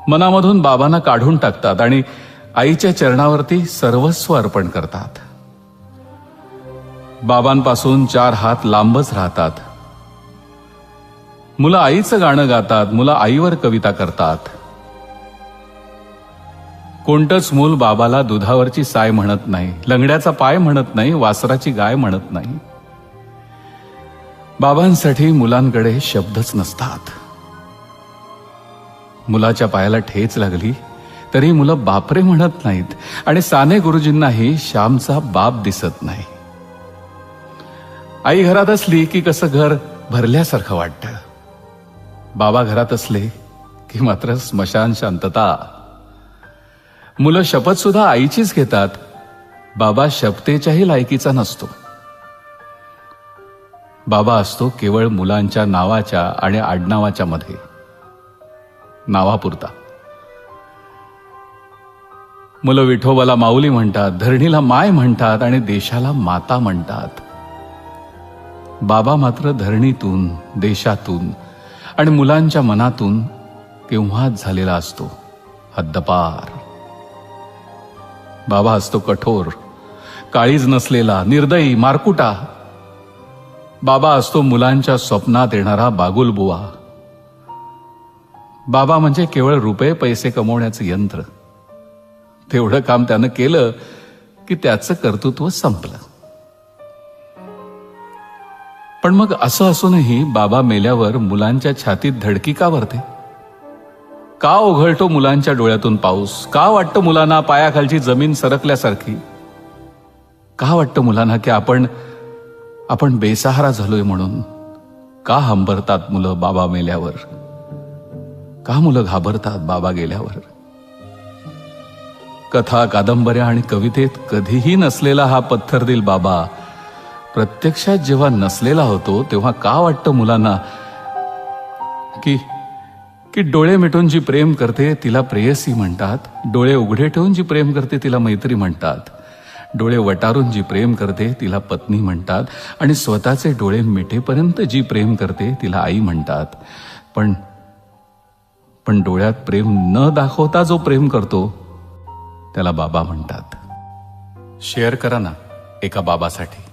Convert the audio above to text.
मनामधून बाबांना काढून टाकतात आणि आईच्या चरणावरती सर्वस्व अर्पण करतात. बाबांपासून 4 हात लांबच राहतात. मुलं आईचं गाणं गातात, मुलं आईवर कविता करतात. कोणतंच मूल बाबाला दुधावरची साय म्हणत नाही, लंगड्याचा पाय म्हणत नाही, वासराची गाय म्हणत नाही. बाबांसाठी मुलांकडे शब्दच नसतात. मुलाच्या पायाला ठेच लागली तरी मुलं बापरे म्हणत नाहीत आणि साने गुरुजींनाही श्यामचा बाप दिसत नाही. आई घरात असली की कसं घर भरल्यासारखं वाटतं. बाबा घरात असले की मात्र स्मशान शांतता. मुलं शपथ सुद्धा आईचीच घेतात. बाबा शपथेच्याही लायकीचा नसतो. बाबा असतो केवळ मुलांच्या नावाच्या आणि आडनावाच्या मध्ये, नावापुरता. मुलं विठोबाला माऊली म्हणतात, धरणीला माय म्हणतात आणि देशाला माता म्हणतात. बाबा मात्र धरणीतून, देशातून आणि मुलांच्या मनातून केव्हाच झालेला असतो, हद्दपार. बाबा असतो कठोर, काळीज नसलेला, निर्दयी, मारकुटा. बाबा असतो मुलांच्या स्वप्नात येणारा बागुलबुवा. बाबा म्हणजे केवळ रुपये पैसे कमवण्याचं यंत्र. तेवढं काम त्यानं केलं की त्याचं कर्तृत्व संपलं. पण मग असं असूनही बाबा मेल्यावर मुलांच्या छातीत धडकी का भरते? का ओघळतो मुलांच्या डोळ्यातून पाऊस? का वाटतं मुलांना पायाखालची जमीन सरकल्यासारखी? का वाटतं मुलांना की आपण बेसहारा झालोय म्हणून? का हंबरतात मुलं बाबा मेल्यावर? का मुलं घाबरतात बाबा गेल्यावर? कथा, कादंबऱ्या आणि कवितेत कधीही नसलेला हा पत्थरदिल बाबा प्रत्यक्षात जेव्हा नसलेला होतो तेव्हा का वाटतं मुलांना की डोळे मिटून जी प्रेम करते तिला प्रेयसी म्हणतात, डोळे उघडे ठेवून जी प्रेम करते तिला मैत्री म्हणतात, डोळे वटारून जी प्रेम करते तिला पत्नी म्हणतात आणि स्वतःचे डोळे मिटेपर्यंत जी प्रेम करते तिला आई म्हणतात. पण डोळ्यात प्रेम न दाखवता जो प्रेम करतो त्याला बाबा म्हणतात. शेअर करा ना एका बाबासाठी.